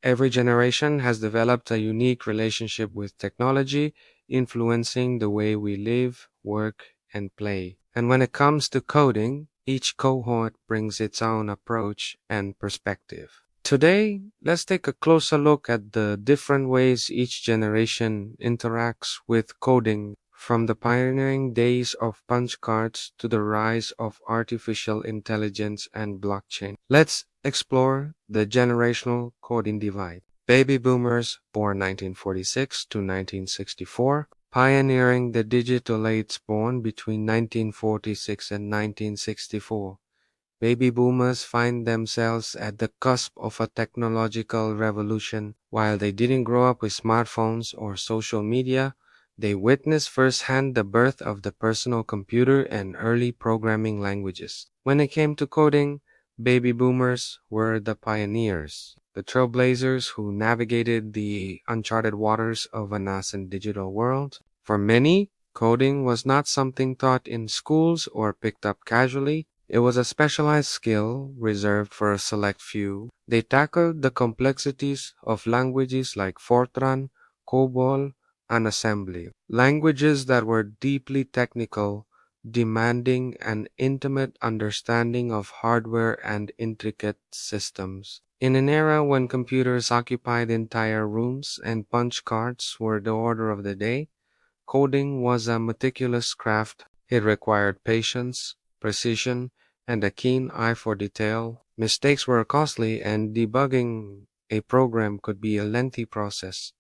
Every generation has developed a unique relationship with technology, influencing the way we live, work, and play. And when it comes to coding, each cohort brings its own approach and perspective. Today, let's take a closer look at the different ways each generation interacts with coding, from the pioneering days of punch cards to the rise of artificial intelligence and blockchain. Let's explore the generational coding divide. Baby boomers, born 1946 to 1964, pioneering the digital age born between 1946 and 1964. Baby boomers find themselves at the cusp of a technological revolution. While they didn't grow up with smartphones or social media, they witnessed firsthand the birth of the personal computer and early programming languages. When it came to coding, baby boomers were the pioneers, the trailblazers who navigated the uncharted waters of a nascent digital world. For many, coding was not something taught in schools or picked up casually. It was a specialized skill reserved for a select few. They tackled the complexities of languages like Fortran, COBOL, and assembly. Languages that were deeply technical, demanding an intimate understanding of hardware and intricate systems. In an era when computers occupied entire rooms and punch cards were the order of the day, coding was a meticulous craft. It required patience, precision, and a keen eye for detail. Mistakes were costly, and debugging a program could be a lengthy process.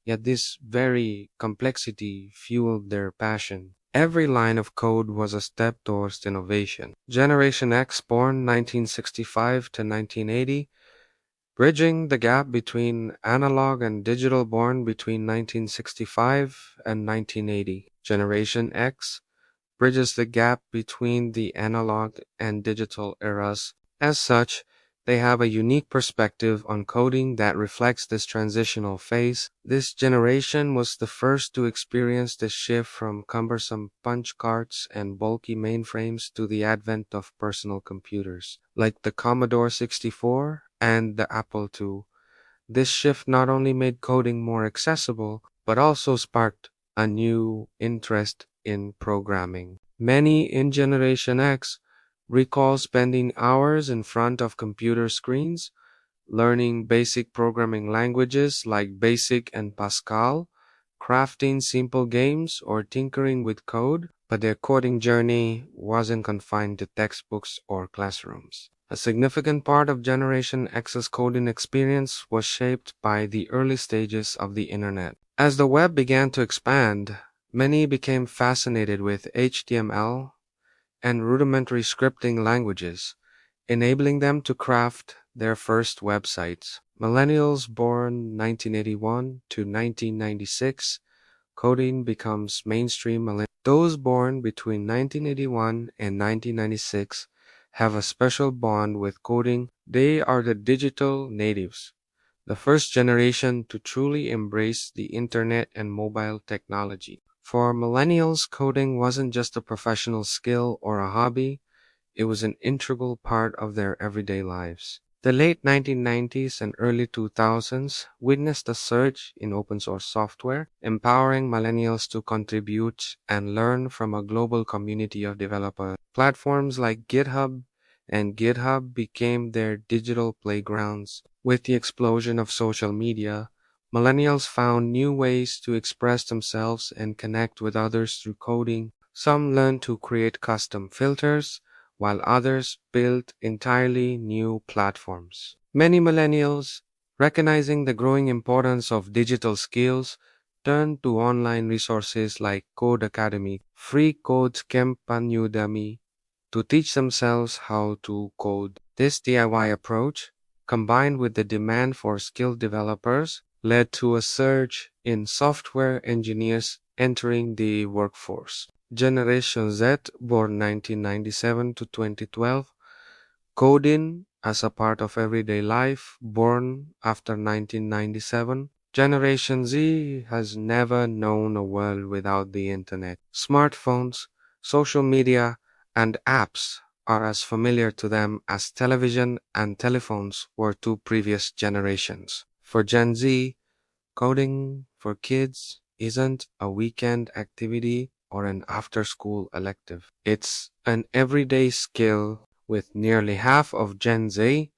Yet this very complexity fueled their passion. Every line of code was a step towards innovation. Generation X, born 1965 to 1980, bridging the gap between analog and digital, born between 1965 and 1980. Generation X bridges the gap between the analog and digital eras. As such, they have a unique perspective on coding that reflects this transitional phase. This generation was the first to experience the shift from cumbersome punch cards and bulky mainframes to the advent of personal computers, like the Commodore 64 and the Apple II. This shift not only made coding more accessible, but also sparked a new interest in programming. Many in Generation X recall spending hours in front of computer screens, learning basic programming languages like BASIC and Pascal, crafting simple games, or tinkering with code, but their coding journey wasn't confined to textbooks or classrooms. A significant part of Generation X's coding experience was shaped by the early stages of the Internet. As the web began to expand, many became fascinated with HTML and rudimentary scripting languages, enabling them to craft their first websites. Millennials born 1981 to 1996, coding becomes mainstream. Those born between 1981 and 1996 have a special bond with coding. They are the digital natives, the first generation to truly embrace the internet and mobile technology. For millennials, coding wasn't just a professional skill or a hobby, it was an integral part of their everyday lives. The late 1990s and early 2000s witnessed a surge in open source software, empowering millennials to contribute and learn from a global community of developers. Platforms like GitHub and GitHub became their digital playgrounds. With the explosion of social media, millennials found new ways to express themselves and connect with others through coding. Some learned to create custom filters, while others built entirely new platforms. Many millennials, recognizing the growing importance of digital skills, turned to online resources like Code Academy, Free Code Camp, and Udemy to teach themselves how to code. This DIY approach, combined with the demand for skilled developers, led to a surge in software engineers entering the workforce. Generation Z, born 1997 to 2012, coding as a part of everyday life, born after 1997. Generation Z has never known a world without the internet. Smartphones, social media, and apps are as familiar to them as television and telephones were to previous generations. For Gen Z, coding for kids isn't a weekend activity or an after school elective. It's an everyday skill, with nearly half of Gen Z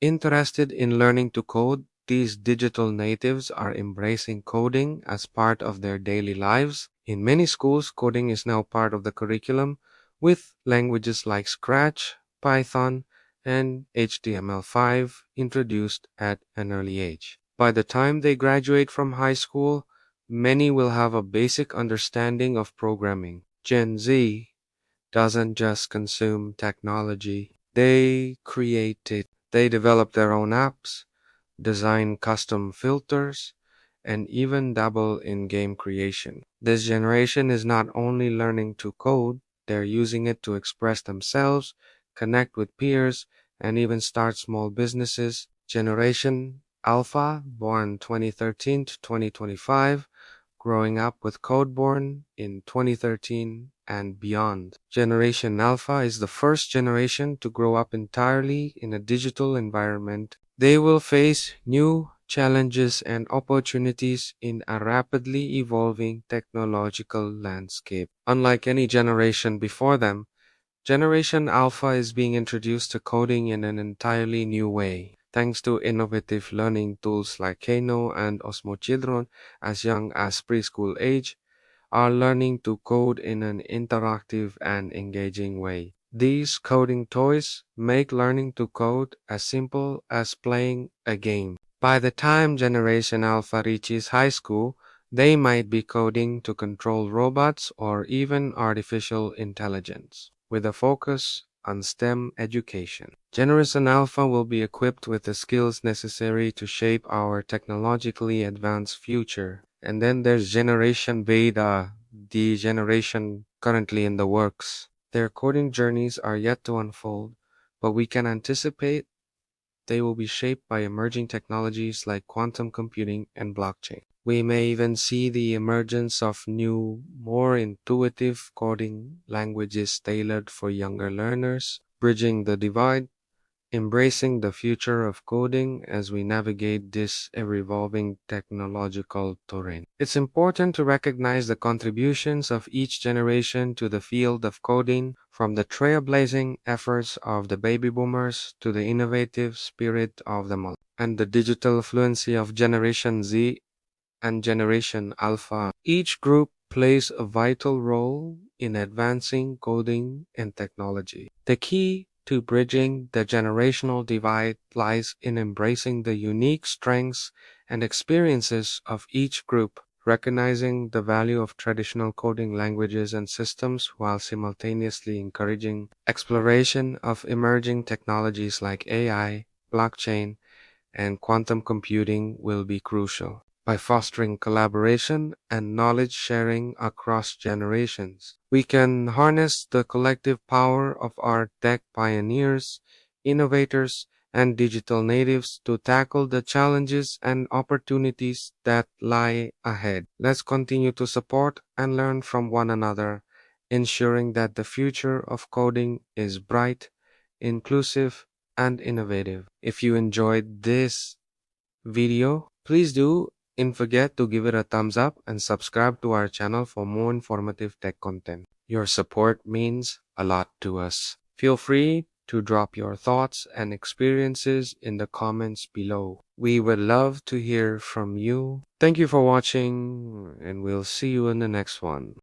interested in learning to code. These digital natives are embracing coding as part of their daily lives. In many schools, coding is now part of the curriculum, with languages like Scratch, Python, and HTML5 introduced at an early age. By the time they graduate from high school, many will have a basic understanding of programming. Gen Z doesn't just consume technology, they create it. They develop their own apps, design custom filters, and even dabble in game creation. This generation is not only learning to code, they're using it to express themselves, connect with peers, and even start small businesses. Generation Alpha, born 2013 to 2025, growing up with Codeborn in 2013 and beyond. Generation Alpha is the first generation to grow up entirely in a digital environment. They will face new challenges and opportunities in a rapidly evolving technological landscape. Unlike any generation before them, Generation Alpha is being introduced to coding in an entirely new way. Thanks to innovative learning tools like Kano and Osmo children as young as preschool age are learning to code in an interactive and engaging way. These coding toys make learning to code as simple as playing a game. By the time Generation Alpha reaches high school, they might be coding to control robots or even artificial intelligence, with a focus on STEM education. Generation Alpha will be equipped with the skills necessary to shape our technologically advanced future. And then there's Generation Beta, the generation currently in the works. Their coding journeys are yet to unfold, but we can anticipate they will be shaped by emerging technologies like quantum computing and blockchain. We may even see the emergence of new, more intuitive coding languages tailored for younger learners, bridging the divide, embracing the future of coding as we navigate this ever-evolving technological terrain. It's important to recognize the contributions of each generation to the field of coding, from the trailblazing efforts of the baby boomers to the innovative spirit of the millennials, and the digital fluency of Generation Z and Generation Alpha. Each group plays a vital role in advancing coding and technology. The key to bridging the generational divide lies in embracing the unique strengths and experiences of each group, recognizing the value of traditional coding languages and systems while simultaneously encouraging exploration of emerging technologies like AI, blockchain, and quantum computing will be crucial. By fostering collaboration and knowledge sharing across generations, we can harness the collective power of our tech pioneers, innovators, and digital natives to tackle the challenges and opportunities that lie ahead. Let's continue to support and learn from one another, ensuring that the future of coding is bright, inclusive, and innovative. If you enjoyed this video, please don't forget to give it a thumbs up and subscribe to our channel for more informative tech content. Your support means a lot to us. Feel free to drop your thoughts and experiences in the comments below. We would love to hear from you. Thank you for watching, and we'll see you in the next one.